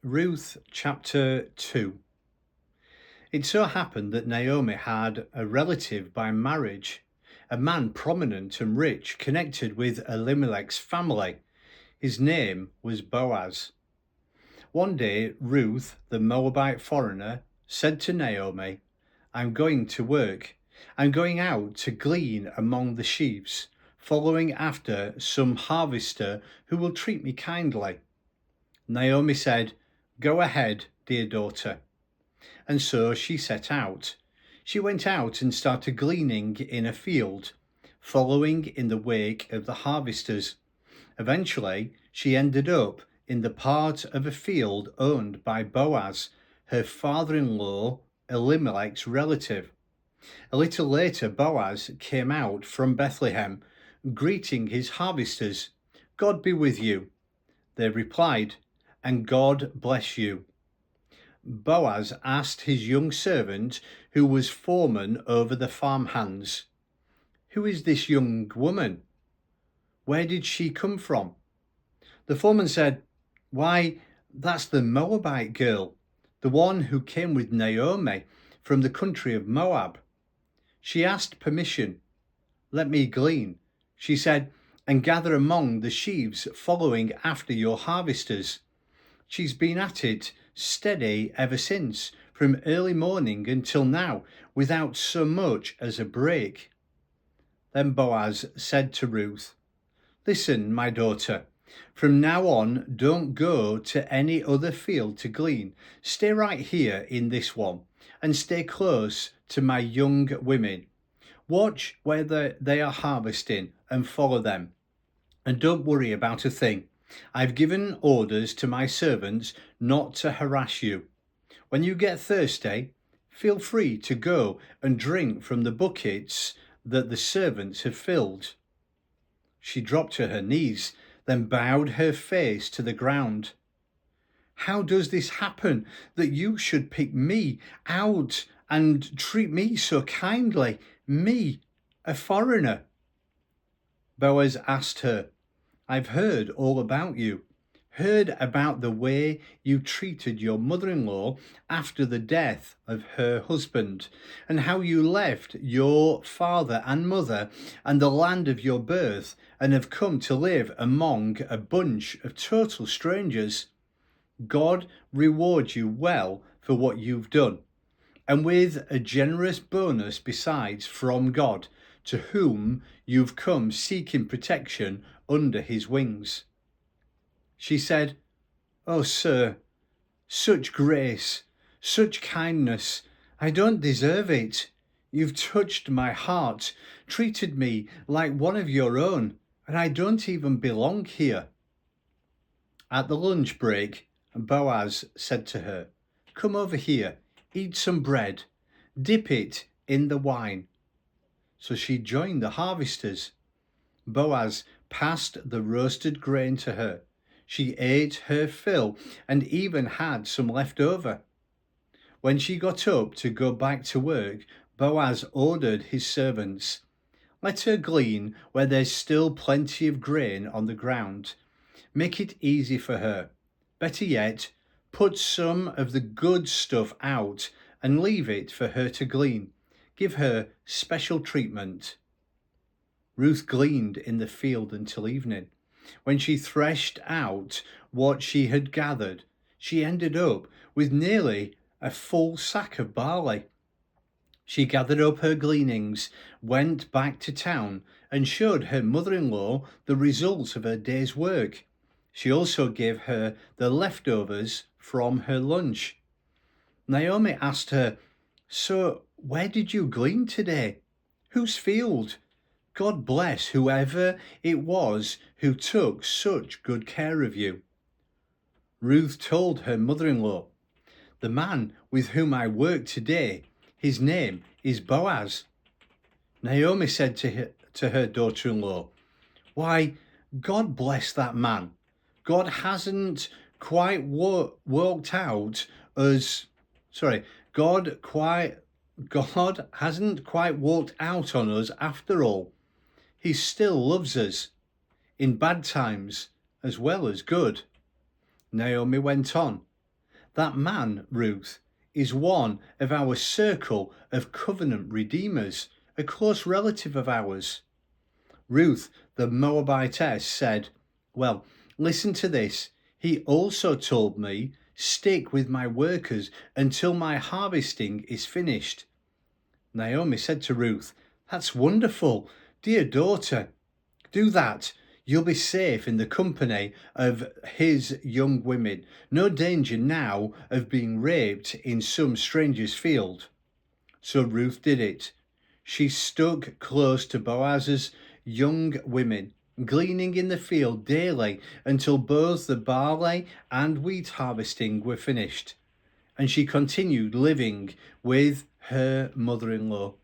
Ruth chapter 2. It so happened that Naomi had a relative by marriage, a man prominent and rich, connected with Elimelech's family. His name was Boaz. One day, Ruth, the Moabite foreigner, said to Naomi, I'm going to work. I'm going out to glean among the sheaves, following after some harvester who will treat me kindly. Naomi said, Go ahead, dear daughter. And so she set out. She went out and started gleaning in a field, following in the wake of the harvesters. Eventually, she ended up in the part of a field owned by Boaz, her father-in-law, Elimelech's relative. A little later, Boaz came out from Bethlehem, greeting his harvesters. God be with you. They replied, and God bless you. Boaz asked his young servant, who was foreman over the farmhands, Who is this young woman? Where did she come from? The foreman said, Why, that's the Moabite girl, the one who came with Naomi from the country of Moab. She asked permission. Let me glean, she said, and gather among the sheaves following after your harvesters. She's been at it steady ever since, from early morning until now, without so much as a break. Then Boaz said to Ruth, Listen, my daughter, from now on, don't go to any other field to glean. Stay right here in this one, and stay close to my young women. Watch whether they are harvesting and follow them. And don't worry about a thing. I've given orders to my servants not to harass you. When you get thirsty, feel free to go and drink from the buckets that the servants have filled. She dropped to her knees, then bowed her face to the ground. How does this happen that you should pick me out and treat me so kindly? Me, a foreigner? Boaz asked her, I've heard all about you, heard about the way you treated your mother-in-law after the death of her husband, and how you left your father and mother and the land of your birth and have come to live among a bunch of total strangers. God reward you well for what you've done, and with a generous bonus besides from God, to whom you've come seeking protection under his wings. She said, Oh, sir, such grace, such kindness, I don't deserve it. You've touched my heart, treated me like one of your own, and I don't even belong here. At the lunch break, Boaz said to her, Come over here, eat some bread, dip it in the wine. So she joined the harvesters. Boaz passed the roasted grain to her. She ate her fill and even had some left over. When she got up to go back to work, Boaz ordered his servants, Let her glean where there's still plenty of grain on the ground. Make it easy for her. Better yet, put some of the good stuff out and leave it for her to glean. Give her special treatment. Ruth gleaned in the field until evening. When she threshed out what she had gathered, she ended up with nearly a full sack of barley. She gathered up her gleanings, went back to town, and showed her mother-in-law the results of her day's work. She also gave her the leftovers from her lunch. Naomi asked her, So where did you glean today? Whose field? God bless whoever it was who took such good care of you. Ruth told her mother-in-law, The man with whom I work today, his name is Boaz. Naomi said to her daughter-in-law, Why, God bless that man. God hasn't quite walked out us. God hasn't quite walked out on us after all. He still loves us, in bad times as well as good. Naomi went on, That man, Ruth, is one of our circle of covenant redeemers, a close relative of ours. Ruth the Moabitess said, "Well, listen to this. He also told me, 'Stick with my workers until my harvesting is finished.'" Naomi said to Ruth, "That's wonderful. Dear daughter, do that. You'll be safe in the company of his young women. No danger now of being raped in some stranger's field." So Ruth did it. She stuck close to Boaz's young women, gleaning in the field daily until both the barley and wheat harvesting were finished. And she continued living with her mother-in-law.